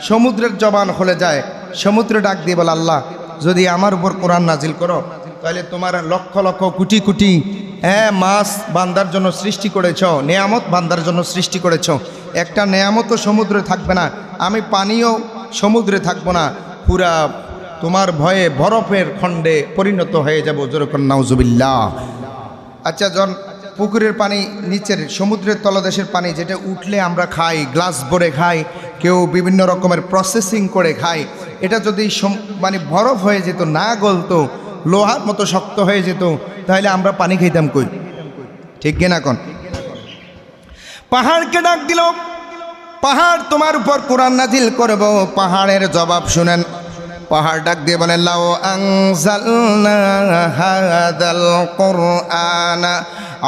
সমুদ্রের জবান খুলে যায়। সমুদ্র ডাক দিয়ে বলে, আল্লাহ যদি আমার উপর কোরআন নাজিল করো, তাহলে তোমার লক্ষ লক্ষ কোটি কোটি মাছ বান্দার জন্য সৃষ্টি করেছ, নেয়ামত বান্দার জন্য সৃষ্টি করেছ, একটা নেয়ামতও সমুদ্রে থাকবে না, আমি পানিও সমুদ্রে থাকবো না, পুরা তোমার ভয়ে বরফের খণ্ডে পরিণত হয়ে যাব। যেরকম নাউজুবিল্লাহ। আচ্ছা, যখন পুকুরের পানি, নিচের সমুদ্রের তলদেশের পানি যেটা উঠলে আমরা খাই, গ্লাস ভরে খাই, কেউ বিভিন্ন রকমের প্রসেসিং করে খায়, এটা যদি মানে বরফ হয়ে যেত, না গলতো, লোহার মতো শক্ত হয়ে যেত, তাহলে আমরা পানি খাইতাম কই? ঠিক কিনা কোন? পাহাড়কে ডাক দিল, পাহাড় তোমার উপর কোরআন নাজিল করব। পাহাড়ের জবাব শুনেন, পাহাড় ডাক দিয়ে বলেন, লাউ আনজালনা হাযাল কুরআনা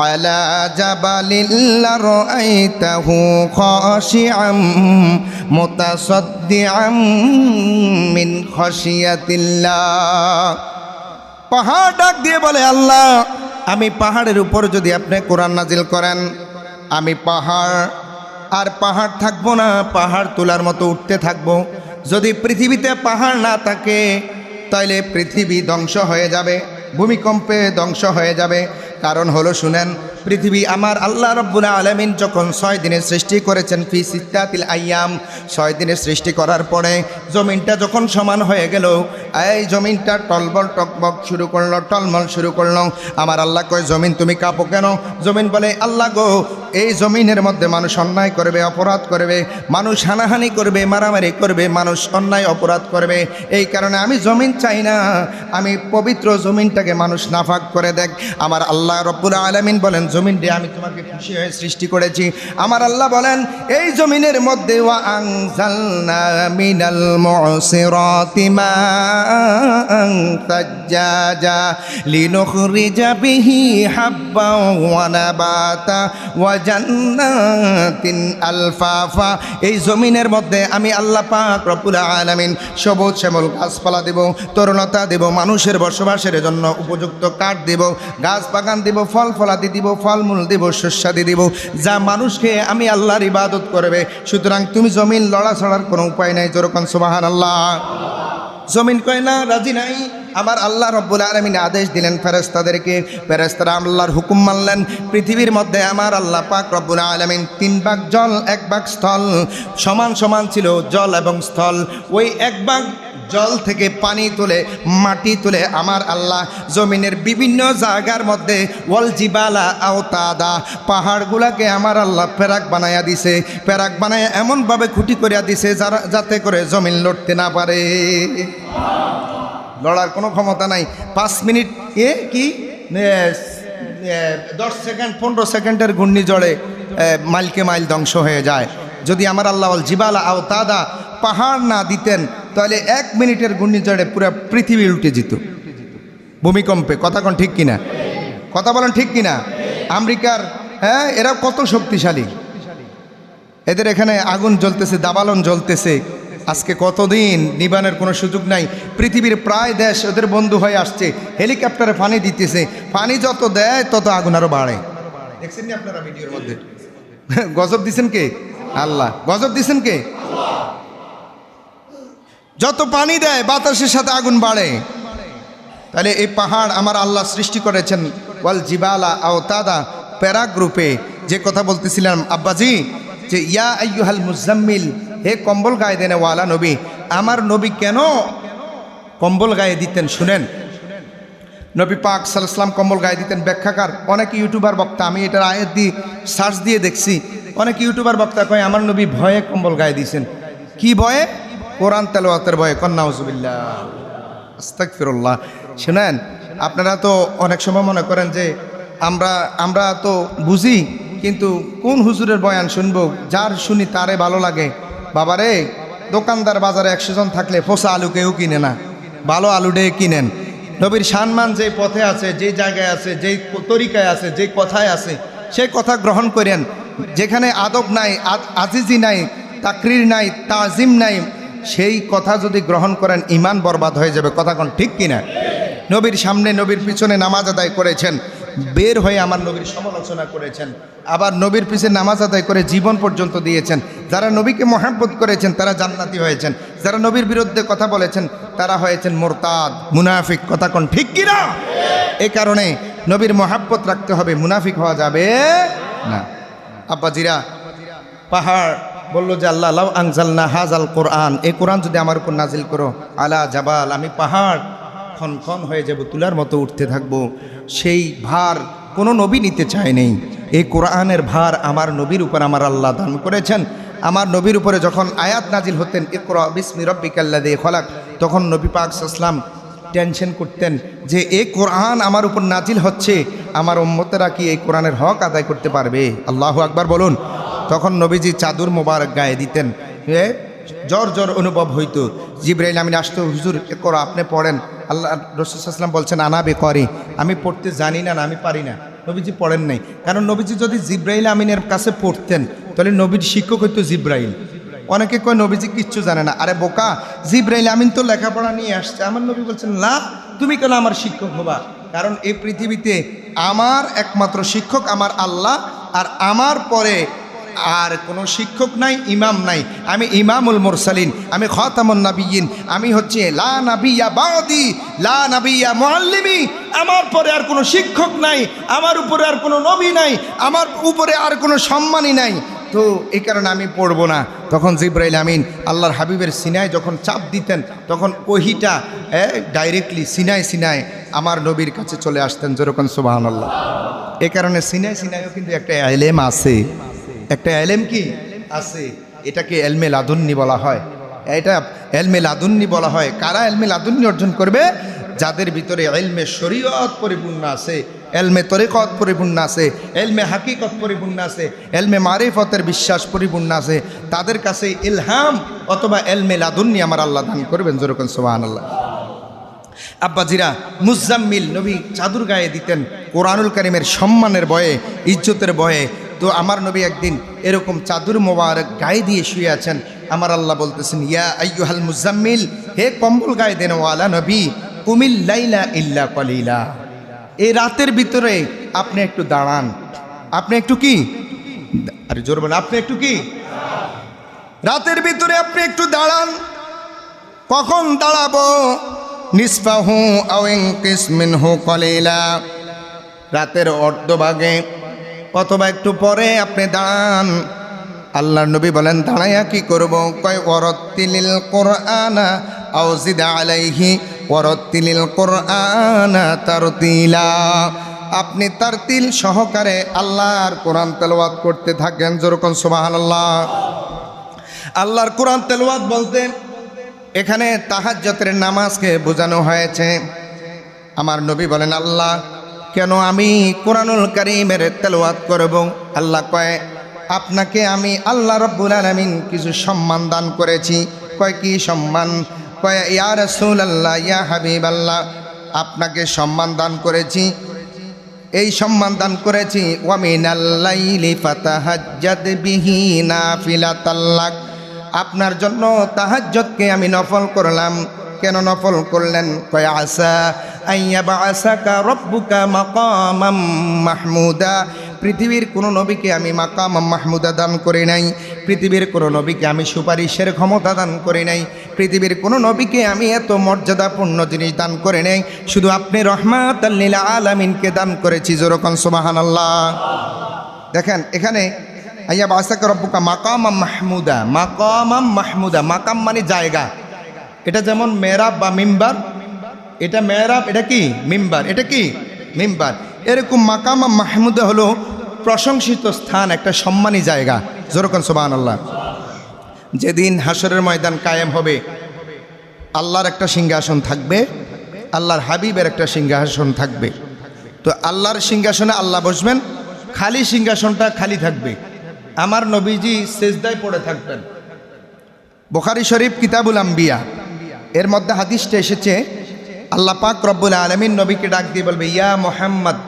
আলা জাবালিন লারাআইতাহু খাশিআম মুতাসাদ্দিআম মিন খাশিয়াতিল্লাহ। পাহাড় ডাক দিয়ে বলে, আল্লাহ আমি পাহাড়ের উপর যদি আপনি কোরআন নাজিল করেন, আমি পাহাড় থাকবো না, পাহাড় তোলার মতো উঠতে থাকবো। যদি পৃথিবীতে পাহাড় না থাকে তাহলে পৃথিবী ধ্বংস হয়ে যাবে, ভূমিকম্পে ধ্বংস হয়ে যাবে। কারণ হলো, শুনেন, পৃথিবী আমার আল্লাহ রাব্বুল আলামিন যখন 6 দিনে সৃষ্টি করেছেন, ফি সিত্তাতিল আইয়াম, 6 দিনে সৃষ্টি করার পরে জমিনটা যখন সমান হয়ে গেল, এই জমিনটা টলবল টকবক শুরু করলো, টলমল শুরু করলো। আমার আল্লাহ কয়, জমিন তুমি কাঁপো কেন? জমিন বলে, আল্লাহ গো, এই জমিনের মধ্যে মানুষ অন্যায় করবে, অপরাধ করবে, মানুষ হানাহানি করবে, মারামারি করবে, মানুষ অন্যায় অপরাধ করবে। এই কারণে আমি জমিন চাই না, আমি পবিত্র জমিনটাকে মানুষ নাফাক করে দেখ। আমার আল্লাহ রব্বুল আলামিন বলেন, জমিন রে আমি তোমাকে খুশি হয়ে সৃষ্টি করেছি। আমার আল্লাহ বলেন, এই জমিনের মধ্যে ওয়া আনজালনা মিনাল মুসিরাতি মাআন সাজ্জাজা লিনুখরিজা বিহি হাব্বান ওয়া নাবাতা ওয়া জান্নাতিন আলফাফা। এই জমিনের মধ্যে আমি আল্লাহ পাক রব্বুল আলামিন সবুজ শ্যামল গাছপালা দেব, তরুণতা দেব, মানুষের বসবাসের জন্য উপযুক্ত কাঠ দেব, গাছ বাগান দেব, ফল ফলাদি দিব, ফলমূল দেব, শস্যাদি দিব, যা মানুষকে আমি আল্লাহর ইবাদত করবে। সুতরাং তুমি জমিন লড়াছড়ার কোনো উপায় নাই। যেরকম সুবহানাল্লাহ। জমিন কয় না, রাজি নাই। আমার আল্লাহ রব্বুল আলামিন আদেশ দিলেন ফেরেশতাদেরকে, ফেরেশতারা আল্লাহর হুকুম মানলেন। পৃথিবীর মধ্যে আমার আল্লাহ পাক রব্বুল আলামিন 3 ভাগ জল 1 ভাগ স্থল, সমান সমান ছিল জল এবং স্থল। ওই 1 ভাগ জল থেকে পানি তুলে, মাটি তুলে আমার আল্লাহ জমিনের বিভিন্ন জায়গার মধ্যে ওয়াল জিবালা আওতাদা, পাহাড়গুলাকে আমার আল্লাহ পেরাক বানায়া দিছে। পেরাক বানায়া এমনভাবে খুঁটি করিয়া দিছে যাতে করে জমিন লড়তে না পারে। লড়ার কোনো ক্ষমতা নাই। 5 মিনিট 10 সেকেন্ড 15 সেকেন্ডের ঘূর্ণিঝড়ে মাইলকে মাইল ধ্বংস হয়ে যায়। যদি আমার আল্লাহ ওয়াল জিবালা আওতাদা পাহাড় না দিতেন, তাহলে 1 মিনিটের ঘূর্ণিঝড়ে পুরো পৃথিবী উল্টে যেত ভূমিকম্পে। কথা কোন ঠিক কিনা? কথা বলেন ঠিক কিনা? আমেরিকার এরা কত শক্তিশালী, এদের এখানে আগুন জ্বলতেছে, দাবালন জ্বলতেছে, আজকে কতদিন নিবানের কোনো সুযোগ নাই। পৃথিবীর প্রায় দেশ ওদের বন্ধু হয়ে আসছে, হেলিকপ্টারে পানি দিতেছে, পানি যত দেয় তত আগুন আরো বাড়ে। দেখছেন নি আপনারা ভিডিওর মধ্যে? গজব দিছেন কে? আল্লাহ। গজব দিছেন কে? যত পানি দেয় বাতাসের সাথে আগুন বাড়ে। তাহলে এই পাহাড় আমার আল্লাহ সৃষ্টি করেছেন ওয়াল জিবালা আওতাদা, প্যারাক রূপে। যে কথা বলতেছিলাম আব্বাজি, যে ইয়া আইয়ুহাল মুজাম্মিল, হে কম্বল গায়ে দেনে ওয়ালা নবী। আমার নবী কেন কম্বল গায়ে দিতেন শুনেন। নবী পাক সাল্লাল্লাহু আলাইহি ওয়াসাল্লাম কম্বল গায়ে দিতেন। ব্যাখ্যাকার অনেক ইউটিউবার বক্তা, আমি এটার আয়াত দিয়ে সার্চ দিয়ে দেখছি, অনেক ইউটিউবার বক্তা কয় আমার নবী ভয়ে কম্বল গায়ে দিয়েছেন। কি ভয়ে? কোরআন তেলাওয়াতের ভয়ে। নাউজুবিল্লাহ, আস্তাগফিরুল্লাহ। শুনেন, আপনারা তো অনেক সময় মনে করেন যে আমরা তো বুঝি, কিন্তু কোন হুজুরের বয়ান শুনবো, যার শুনি তারে ভালো লাগে। বাবারে, দোকানদার বাজারে 100 জন থাকলে ফোসা আলু কেউ কিনে না, ভালো আলু ডে কিনেন। নবীর সম্মান যে পথে আছে, যে জায়গায় আছে, যেই তরিকায় আছে, যে কথায় আছে, সেই কথা গ্রহণ করেন। যেখানে আদব নাই, আজিজি নাই, তাকরির নাই, তাজিম নাই, সেই কথা যদি গ্রহণ করেন ইমান বরবাদ হয়ে যাবে। কথা কোন ঠিক কিনা? নবীর সামনে, নবীর পিছনে নামাজ আদায় করেছেন, বের হয়ে আমার নবীর সমালোচনা করেছেন, আবার নবীর পিছনে নামাজ আদায় করে জীবন পর্যন্ত দিয়েছেন। যারা নবীকে মহব্বত করেছেন তারা জান্নাতি হয়েছেন, যারা নবীর বিরুদ্ধে কথা বলেছেন তারা হয়েছেন মুরতাদ, মুনাফিক। কথা কোন ঠিক কিনা? এই কারণে নবীর মহব্বত রাখতে হবে, মুনাফিক হওয়া যাবে না। আব্বাজিরা, পাহাড় বলল যে আল্লাহ লাউ আনজালনা হাযাল কোরআন, এই কোরআন যদি আমার উপর নাজিল করো, আলা জাবাল, আমি পাহাড় ক্ষণ হয়ে যাব, তুলার মতো উঠতে থাকবো। সেই ভার কোনো নবী নিতে চায় নেই। এই কোরআনের ভার আমার নবীর উপর আমার আল্লাহ দান করেছেন। আমার নবীর উপরে যখন আয়াত নাজিল হতেন, ইকরা বিসমি রাব্বিকাল্লাযী খলাক, তখন নবী পাক সাল্লাল্লাহু আলাইহি ওয়াসাল্লাম টেনশন করতেন যে এই কোরআন আমার উপর নাজিল হচ্ছে, আমার উম্মতেরা কি এই কোরআনের হক আদায় করতে পারবে? আল্লাহু আকবার বলুন। তখন নবীজি চাদর মোবারক গায়ে দিতেন, জ্বর জ্বর অনুভব হইতো। জিবরাইল আমিন আসতো, হুজুর করো, আপনি পড়েন। আল্লাহ রাসূল সাল্লাল্লাহু আলাইহি ওয়াসাল্লাম বলছেন আনা বেকরি, আমি পড়তে জানি না, আমি পারি না। নবীজি পড়েন নাই, কারণ নবীজি যদি জিবরাইল আমিনের কাছে পড়তেন তাহলে নবীর শিক্ষক হইতো জিবরাইল। অনেকে কয় নবীজি কিচ্ছু জানে না। আরে বোকা, জিবরাইল আমিন তো লেখাপড়া নিয়ে আসছে। আমার নবী বলছেন না, তুমি কেন আমার শিক্ষক হবা? কারণ এই পৃথিবীতে আমার একমাত্র শিক্ষক আমার আল্লাহ, আর আমার পরে আর কোনো শিক্ষক নাই, ইমাম নাই। আমি ইমামুল মুরসালিন, আমি খাতামুন নাবিয়্যিন, আমি হচ্ছে লা নাবিয়্যা বাদি, লা নাবিয়্যা মুআল্লিমি। আমার পরে আর কোনো শিক্ষক নাই, আমার উপরে আর কোনো নবী নাই, আমার উপরে আর কোনো সম্মানই নাই। তো এই কারণে আমি পড়বো না। তখন জিবরাইল আমিন আল্লাহর হাবিবের সিনায় যখন চাপ দিতেন, তখন ওহিটা ডাইরেক্টলি সিনায় আমার নবীর কাছে চলে আসতেন। যেরকম সুবহানাল্লাহ। এই কারণে সিনায়ও কিন্তু একটা এলেম আছে, একটা এলেম কি আছে, এটাকে এলমে লাদুন্নি বলা হয়। এটা এলমে লাদুন্নি বলা হয়। কারা এলমে লাদুন্নি অর্জন করবে? যাদের ভিতরে এলমে শরীয়ত পরিপূর্ণ আছে, এলমে তরিকত পরিপূর্ণ আছে, এলমে হাকিকত পরিপূর্ণ আছে, এলমে মারিফতের বিশ্বাস পরিপূর্ণ আছে, তাদের কাছে ইলহাম অথবা এলমে লাদুন্নি আমার আল্লাহ দান করবেন। যেরকম সুবহানাল্লাহ। আব্বাজিরা, মুজাম্মিল নবী চাদর গায়ে দিতেন কোরআনুল কারীমের সম্মানের ভয়ে, ইজ্জতের ভয়ে। তো আমার নবী একদিন এরকম চাদর মোবারক গায়ে দিয়ে শুয়ে আছেন। আমার আল্লাহ বলতেছেন, ইয়া আইয়ুহাল মুজাম্মিল, হে কম্বল গায়ে দেন ওয়ালা নবী, কুমিল লাইলা ইল্লা কলিলা, এই রাতের ভিতরে আপনি একটু দাঁড়ান, আপনি একটু কি, আরে জোর বলেন, আপনি একটু কি, রাতের ভিতরে আপনি একটু দাঁড়ান। কখন দাঁড়াবো? নিসফাহু আও ইনকিস মিনহু কলিলা, রাতের অর্ধভাগে অথবা একটু পরে আপনি দাঁড়ান। আল্লাহর নবী বলেন, দাঁড়াইয়া কি করব? কয় ওয়ারাত্তিলিল কুরআনা আও জিদ আলাইহি ওয়ারাত্তিলিল কুরআনা তারতিলা, আপনি তারতিল সহকারে আল্লাহর কোরআন তেলাওয়াত করতে থাকেন। যেরকম সুবহানাল্লাহ। আল্লাহর কোরআন তেলাওয়াত বলতে এখানে তাহাজ্জুদের নামাজকে বোঝানো হয়েছে। আমার নবী বলেন, আল্লাহ কেন আমি কোরআনুল কারীমের তেলাওয়াত করব? আল্লাহ কয়, আপনাকে আমি আল্লাহ রাব্বুল আলামিন কিছু সম্মান দান করেছি। কয় কি সম্মান? কয় ইয়া রাসূলুল্লাহ, ইয়া হাবিবাল্লাহ, আপনাকে সম্মান দান করেছি। এই সম্মান দান করেছি, ওয়া মিনাল লাইলি ফাতাহাজ্জাদ বিহি নাফিলাতাল লাক, আপনার জন্য তাহাজ্জুদকে আমি নফল করলাম। কেন নফল করলেন? কয় আসা আইয়া বাসাকা রব্বুকা মাকামাম মাহমুদা, পৃথিবীর কোনো নবীকে আমি মাকাম মাহমুদা দান করি নাই, পৃথিবীর কোনো নবীকে আমি সুপারিশের ক্ষমতা দান করি নাই, পৃথিবীর কোনো নবীকে আমি এত মর্যাদাপূর্ণ জিনিস দান করে নেই, শুধু আপনি রহমাতাল লিল আলামিনকে দান করেছি। যেরকম সুবহানাল্লাহ। দেখেন এখানে আইয়া বাসাকা রব্বুকা মাকামাম মাহমুদা, মাকামাম মাহমুদা, মাকাম মানে জায়গা। এটা যেমন মেহরাব বা মিম্বার, এটা মেহরাব, এটা কি মিম্বার, এটা কি মিম্বার। এরকম মাকাম মাহমুদা হলো প্রশংসিত স্থান, একটা সম্মানী জায়গা। যেরকম সুবহানাল্লাহ। যেদিন হাসরের ময়দান কায়েম হবে, আল্লাহর একটা সিংহাসন থাকবে, আল্লাহর হাবিবের একটা সিংহাসন থাকবে। তো আল্লাহর সিংহাসনে আল্লাহ বসবেন, খালি সিংহাসনটা খালি থাকবে। আমার নবীজি সেজদায় পড়ে থাকবেন। বুখারী শরীফ কিতাবুল আম্বিয়া এর মধ্যে হাদিসটা এসেছে, আল্লাহ পাক রব্বুল আলামিন নবীকে ডাক দিয়ে বলবে, ইয়া মুহাম্মদ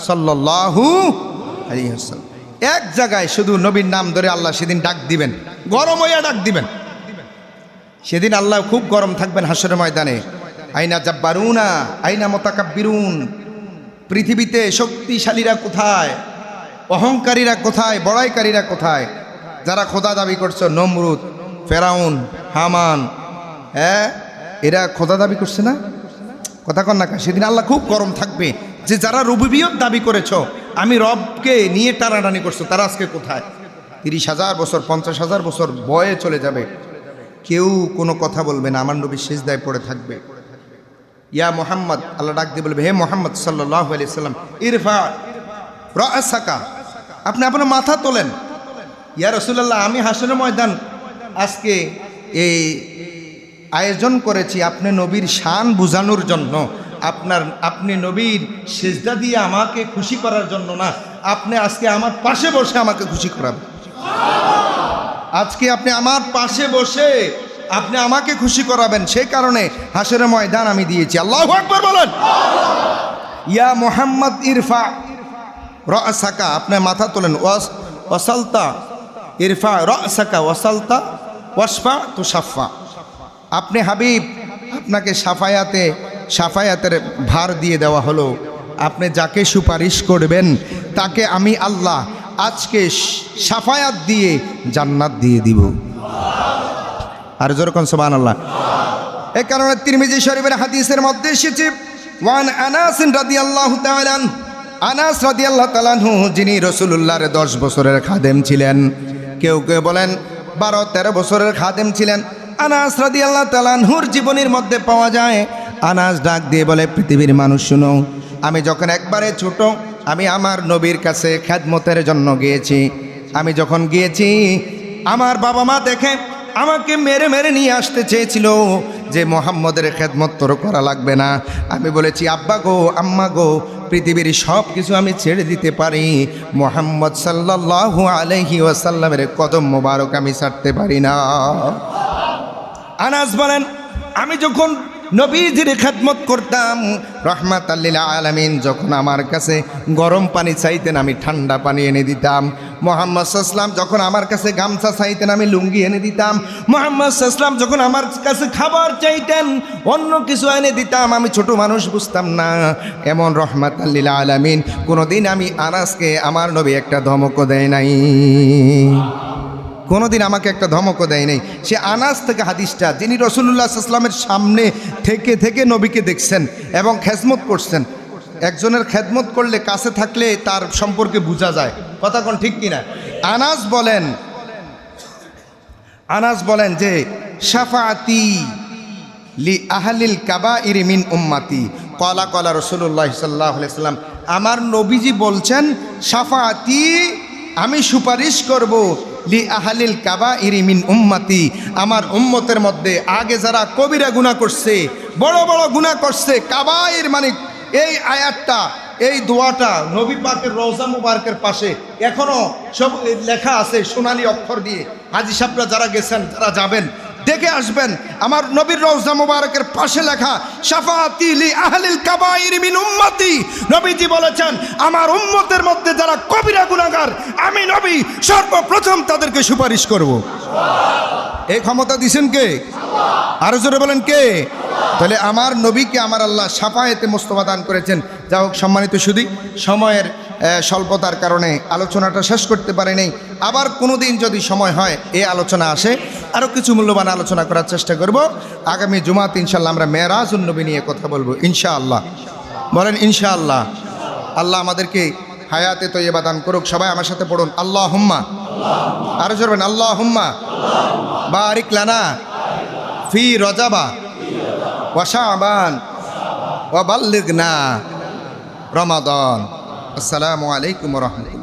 সাল্লাল্লাহু আলাইহি ওয়াসাল্লাম। এক জায়গায় শুধু নবীর নাম ধরে আল্লাহ সেদিন ডাক দিবেন, গরম হইয়া ডাক দিবেন। সেদিন আল্লাহ খুব গরম থাকবেন হাসরের ময়দানে। আইনা জাব্বারুনা আইনা মুতাকাব্বিরুন, পৃথিবীতে শক্তিশালীরা কোথায়, অহংকারীরা কোথায়, বড়াইকারীরা কোথায়? যারা খোদা দাবি করছে, নমরুদ, ফেরাউন, হামান, এরা খোদা দাবি করছে না? কথা কন না। সেদিন আল্লাহ খুব গরম থাকবে, যে যারা রুবুবিয়ত দাবি করেছ, আমি রবকে নিয়ে টানাটানি করছো, তারা আজকে কোথায়? 30,000 বছর 50,000 বছর বয়ে চলে যাবে, কেউ কোনো কথা বলবে না, আমার নবী সিজদায় পড়ে থাকবে। ইয়া মুহাম্মদ, আল্লাহ ডাক দিয়ে বলবে, হে মুহাম্মদ সাল্লাল্লাহু আলাইহি সাল্লাম, ইরফা রাসাকা, আপনি আপনার মাথা তোলেন। ইয়া রাসূলুল্লাহ, আমি হাসরের ময়দান আজকে এই আয়োজন করেছি আপনি নবীর শান বোঝানোর জন্য, আপনি নবীর সিজদা দিয়ে আমাকে খুশি করার জন্য না, আপনি আজকে আমার পাশে বসে আমাকে খুশি করাবেন। আজকে আপনি আমার পাশে বসে আপনি আমাকে খুশি করাবেন, সেই কারণে হাসরের ময়দান আমি দিয়েছি। আল্লাহু আকবার বলেন। ইয়া মুহাম্মদ ইরফা রাসাকা, আপনি মাথা তোলেন। ওয়াসালতা ইরফা রাসাকা ওয়াসালতা ওয়াসফা তুশাফা, আপনি হাবিব, আপনাকে সাফায়াতের ভার দিয়ে দেওয়া হলো। আপনি যাকে সুপারিশ করবেন তাকে আমি আল্লাহ আজকে সাফায়াত দিয়ে জান্নাত দিয়ে দিব। আর যেরকম সুবহানাল্লাহ। এই কারণে তিরমিজি শরীফের হাদিসের মধ্যে এসেছে, ওয়ান আনাস রাদিয়াল্লাহু তাআলা, আনাস রাদিয়াল্লাহু তাআলা আনহু যিনি রাসূলুল্লাহর 10 বছরের খাদেম ছিলেন, কেউ কেউ বলেন 12-13 বছরের খাদেম ছিলেন। আনাস রাদিয়াল্লাহু তাআলা আনহুর জীবনের মধ্যে পাওয়া যায়, আনাস ডাক দিয়ে বলে, পৃথিবীর মানুষ শুনো, আমি যখন একবারে ছোট, আমি আমার নবীর কাছে খেদমতের জন্য গিয়েছি। আমি যখন গিয়েছি, আমার বাবা মা দেখে আমাকে মেরে মেরে নিয়ে আসতে চেয়েছিল যে মুহাম্মদের খেদমত তোর করা লাগবে না। আমি বলেছি, আব্বা গো, আম্মা গো, পৃথিবীর সব কিছু আমি ছেড়ে দিতে পারি, মুহাম্মদ সাল্লাল্লাহু আলাইহি ওয়াসাল্লামের কদম মোবারক আমি ছাড়তে পারি না। আনাস বলেন, আমি যখন নবীজির খেদমত করতাম, রহমাতাল লিল আলামিন যখন আমার কাছে গরম পানি চাইতেন, আমি ঠান্ডা পানি এনে দিতাম। মুহাম্মদ সাল্লাল্লাহু আলাইহি ওয়াসাল্লাম যখন আমার কাছে গামছা চাইতেন, আমি লুঙ্গি এনে দিতাম। মুহাম্মদ সাল্লাল্লাহু আলাইহি ওয়াসাল্লাম যখন আমার কাছে খাবার চাইতেন, অন্য কিছু এনে দিতাম। আমি ছোট মানুষ, বুঝতাম না। এমন রহমাতাল লিল আলামিন কোনোদিন আমি আনাসকে আমার নবী একটা ধমকও দেয় নাই, কোনোদিন আমাকে একটা ধমকও দেয় নাই। সে আনাস থেকে হাদিসটা, যিনি রাসূলুল্লাহ সাল্লাল্লাহু আলাইহি ওয়াসাল্লামের সামনে থেকে থেকে নবীকে দেখছেন এবং খেদমত করছেন। একজনের খেদমত করলে, কাছে থাকলে তার সম্পর্কে বোঝা যায়। কথা কোন ঠিক কিনা? আনাস বলেন যে শাফাআতি লি আহলিল কাবাইর মিন উম্মতি, ক্বালা ক্বালা রাসূলুল্লাহ সাল্লাল্লাহু আলাইহি ওয়াসাল্লাম, আমার নবীজি বলছেন শাফাআতি, আমি সুপারিশ করব, লি আহলিল কাবাইর মিন উম্মতি, আমার উম্মতের মধ্যে আগে যারা কবিরা গুনাহ করছে, বড় বড় গুনাহ করছে। কাবাইর মানে এই আয়াতটা, এই দোয়াটা নবী পাকের রওজা মুবারকের পাশে এখনো সব লেখা আছে সোনালী অক্ষর দিয়ে। হাজী সাহেবরা যারা গেছেন, যারা যাবেন দেখে আসবেন, আমার নবীর রওজা মুবারকের পাশে লেখা শাফাআতি লি আহলিল কাবাইর মিন উম্মতি। নবীজি বলেছেন, আমার উম্মতের মধ্যে যারা কবিরা গুনাহগার, আমি নবী সর্বপ্রথম তাদেরকে সুপারিশ করব। এই ক্ষমতা দিয়েছেন কে? আরো জোরে বলেন কে? তাহলে আমার নবীকে আমার আল্লাহ শাফায়েতে মুস্তফা দান করেছেন। যা হোক সম্মানিত সুধী, সময়ের স্বল্পতার কারণে আলোচনাটা শেষ করতে পারি নাই। আবার কোনো দিন যদি সময় হয়, এই আলোচনা আসে, আরও কিছু মূল্যবান আলোচনা করার চেষ্টা করব। আগামী জুমাতে ইনশাআল্লাহ আমরা মেরাজুন নবী নিয়ে কথা বলবো ইনশাআল্লাহ। বলেন ইনশাআল্লাহ। আল্লাহ আমাদেরকে হায়াতে তৈয়বা দান করুক। সবাই আমার সাথে পড়ুন, আল্লাহুম্মা। আরো জোরে বলেন, আল্লাহুম্মা বারিক লানা ফি রজাবা ওয়া শাবান ওয়া বাল্লিগনা রমাদান। আসসালামু আলাইকুম ওয়া রাহমাতুল্লাহ।